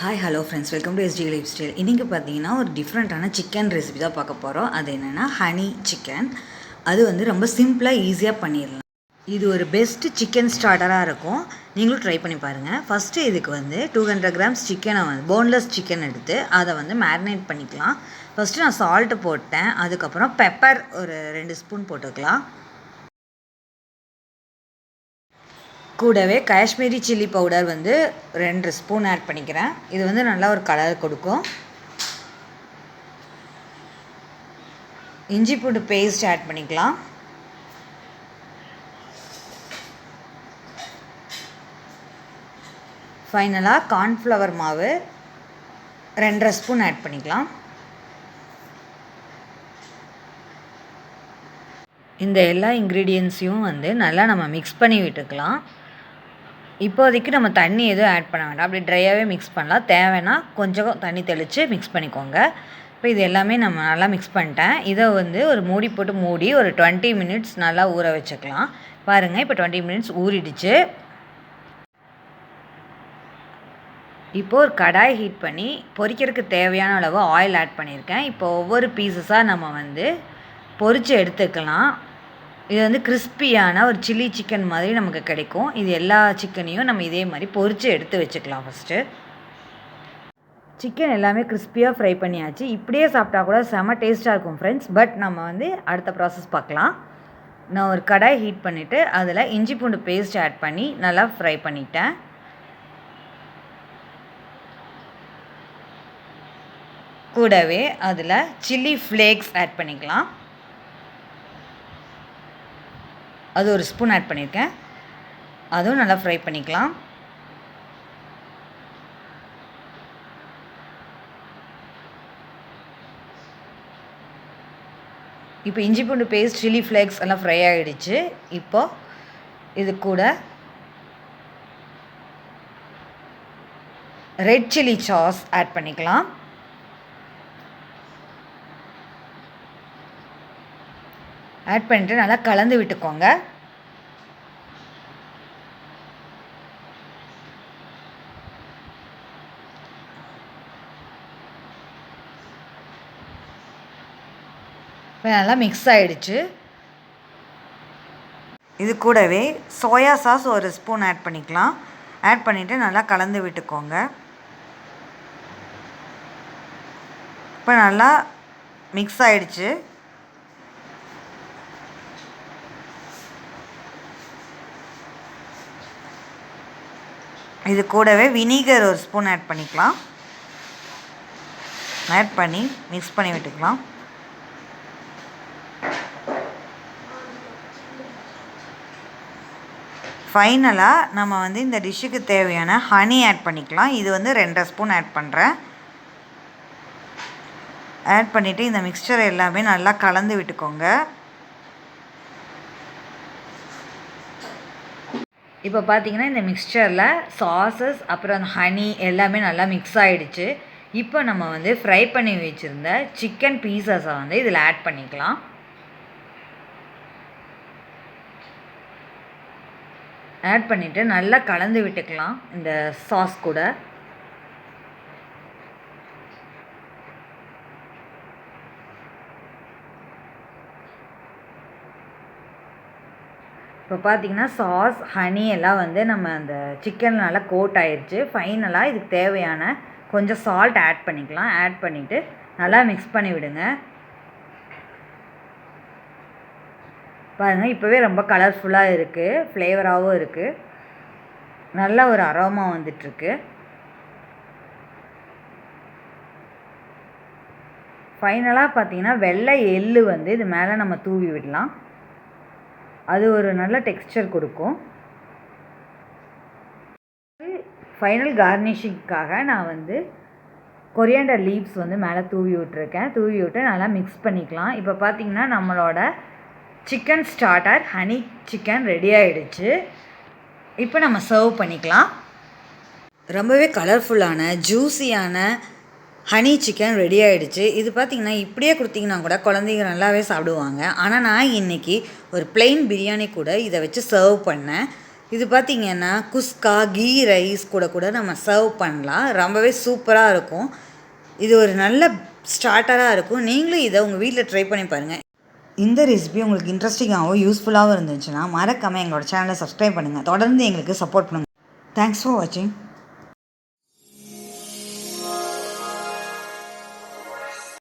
Hi hello friends, welcome to ST life style பார்த்தீங்கன்னா ஒரு டிஃப்ரெண்ட்டான சிக்கன் ரெசிபி தான் பார்க்க போகிறோம். அது என்னென்னா ஹனி சிக்கன். அது ரொம்ப சிம்பிளாக ஈஸியாக பண்ணிடலாம். இது ஒரு பெஸ்ட்டு சிக்கன் ஸ்டார்டராக இருக்கும். நீங்களும் ட்ரை பண்ணி பாருங்கள். ஃபஸ்ட்டு இதுக்கு 200 கிராம்ஸ் சிக்கனை போன்லெஸ் சிக்கன் எடுத்து அதை மேரினேட் பண்ணிக்கலாம். ஃபஸ்ட்டு நான் சால்ட்டு போட்டேன். அதுக்கப்புறம் பெப்பர் ஒரு 2 ஸ்பூன் போட்டுக்கலாம். கூடவே Kashmiri chilli powder 2 spoon add பண்ணிக்கிறேன். இது நல்லா ஒரு கலர் கொடுக்கும். இஞ்சி பூண்டு பேஸ்ட் ஆட் பண்ணிக்கலாம். ஃபைனலாக கார்ன்ஃப்ளவர் மாவு 2.5 ஸ்பூன் ஆட் பண்ணிக்கலாம். இந்த எல்லா இன்க்ரீடியன்ஸையும் நல்லா நம்ம மிக்ஸ் பண்ணி விட்டுக்கலாம். இப்போதைக்கு நம்ம தண்ணி எதுவும் ஆட் பண்ண வேண்டாம். அப்படி ட்ரையாகவே மிக்ஸ் பண்ணலாம். தேவைன்னா கொஞ்சம் தண்ணி தெளித்து மிக்ஸ் பண்ணிக்கோங்க. இப்போ இது எல்லாமே நம்ம நல்லா மிக்ஸ் பண்ணிட்டேன். இதை ஒரு மூடி போட்டு மூடி ஒரு 20 மினிட்ஸ் நல்லா ஊற வச்சுக்கலாம். பாருங்கள், இப்போ 20 மினிட்ஸ் ஊறிடுச்சு. இப்போது ஒரு கடாய் ஹீட் பண்ணி பொரிக்கிறதுக்கு தேவையான அளவு ஆயில் ஆட் பண்ணியிருக்கேன். இப்போ ஒவ்வொரு பீசஸாக நம்ம பொரித்து எடுத்துக்கலாம். இது கிறிஸ்பியான ஒரு சில்லி சிக்கன் மாதிரி நமக்கு கிடைக்கும். இது எல்லா சிக்கனையும் நம்ம இதே மாதிரி பொரித்து எடுத்து வச்சுக்கலாம். ஃபஸ்ட்டு சிக்கன் எல்லாமே கிறிஸ்பியாக ஃப்ரை பண்ணியாச்சு. இப்படியே சாப்பிட்டா கூட செம்ம டேஸ்ட்டாக இருக்கும் ஃப்ரெண்ட்ஸ். பட் நம்ம அடுத்த ப்ராசஸ் பார்க்கலாம். நான் ஒரு கடாய் ஹீட் பண்ணிவிட்டு அதில் இஞ்சி பூண்டு பேஸ்ட் ஆட் பண்ணி நல்லா ஃப்ரை பண்ணிட்டேன். கூடவே அதில் சில்லி ஃப்ளேக்ஸ் ஆட் பண்ணிக்கலாம். அது ஒரு ஸ்பூன் ஆட் பண்ணியிருக்கேன். அதுவும் நல்லா ஃப்ரை பண்ணிக்கலாம். இப்போ இஞ்சி பூண்டு பேஸ்ட், சில்லி ஃப்ளேக்ஸ் எல்லாம் ஃப்ரை ஆகிடுச்சு. இப்போது இது கூட ரெட் சில்லி சாஸ் ஆட் பண்ணிக்கலாம். ஆட் பண்ணிவிட்டு நல்லா கலந்து விட்டுக்கோங்க. இப்போ நல்லா மிக்ஸ் ஆகிடுச்சு. இது கூடவே சோயா சாஸ் ஒரு ஸ்பூன் ஆட் பண்ணிக்கலாம். ஆட் பண்ணிவிட்டு நல்லா கலந்து விட்டுக்கோங்க. இப்போ நல்லா மிக்ஸ் ஆகிடுச்சு. இது கூடவே வினிகர் ஒரு ஸ்பூன் ஆட் பண்ணிக்கலாம். ஆட் பண்ணி மிக்ஸ் பண்ணி விட்டுக்கலாம். ஃபைனலாக நம்ம இந்த டிஷ்ஷுக்கு தேவையான ஹனி ஆட் பண்ணிக்கலாம். இது 2.5 ஸ்பூன் ஆட் பண்ணுறேன். ஆட் பண்ணிவிட்டு இந்த மிக்ஸ்சர் எல்லாமே நல்லா கலந்து விட்டுக்கோங்க. இப்போ பார்த்தீங்கன்னா இந்த மிக்ஸ்சரில் சாஸஸ் அப்புறம் அந்த ஹனி எல்லாமே நல்லா மிக்ஸ் ஆகிடுச்சு. இப்போ நம்ம ஃப்ரை பண்ணி வச்சுருந்த சிக்கன் பீசஸை இதில் ஆட் பண்ணிக்கலாம். ஆட் பண்ணிவிட்டு நல்லா கலந்து விட்டுக்கலாம் இந்த சாஸ் கூட. இப்போ பார்த்தீங்கன்னா சாஸ், ஹனி எல்லாம் நம்ம அந்த சிக்கன் நல்லா கோட் ஆயிடுச்சு. ஃபைனலாக இதுக்கு தேவையான கொஞ்சம் சால்ட் ஆட் பண்ணிக்கலாம். ஆட் பண்ணிவிட்டு நல்லா மிக்ஸ் பண்ணி விடுங்க. பாருங்கள், இப்போவே ரொம்ப கலர்ஃபுல்லாக இருக்குது, ஃப்ளேவராகவும் இருக்குது, நல்ல ஒரு அரோமா வந்துட்டுருக்கு. ஃபைனலாக பார்த்தீங்கன்னா வெள்ளை எள்ளு இது மேலே நம்ம தூவி விடலாம். அது ஒரு நல்ல டெக்ஸ்சர் கொடுக்கும். ஃபைனல் கார்னிஷிங்காக நான் கொரியாண்டர் லீவ்ஸ் மேலே தூவி விட்டுருக்கேன். தூவி விட்டு நல்லா மிக்ஸ் பண்ணிக்கலாம். இப்போ பார்த்திங்கன்னா நம்மளோட chicken starter honey chicken ready ஆகிடுச்சு. இப்போ நம்ம சர்வ் பண்ணிக்கலாம். ரொம்பவே கலர்ஃபுல்லான ஜூஸியான ஹனி சிக்கன் ரெடி ஆகிடுச்சு. இது பார்த்திங்கன்னா இப்படியே கொடுத்திங்கன்னா கூட குழந்தைங்க நல்லாவே சாப்பிடுவாங்க. ஆனால் நான் இன்றைக்கி ஒரு ப்ளெயின் பிரியாணி கூட இதை வச்சு சர்வ் பண்ணேன். இது பார்த்திங்கன்னா குஸ்கா கீ ரைஸ் கூட நம்ம சர்வ் பண்ணலாம். ரொம்பவே சூப்பராக இருக்கும். இது ஒரு நல்ல ஸ்டார்ட்டராக இருக்கும். நீங்களும் இதை உங்கள் வீட்டில் ட்ரை பண்ணி பாருங்கள். இந்த ரெசிபி உங்களுக்கு இன்ட்ரெஸ்டிங்காகவும் யூஸ்ஃபுல்லாகவும் இருந்துச்சுன்னா மறக்காமல் எங்களோட சேனலை சப்ஸ்கிரைப் பண்ணுங்கள். தொடர்ந்து எங்களுக்கு சப்போர்ட் பண்ணுங்கள். தேங்க்ஸ் ஃபார் வாட்சிங்.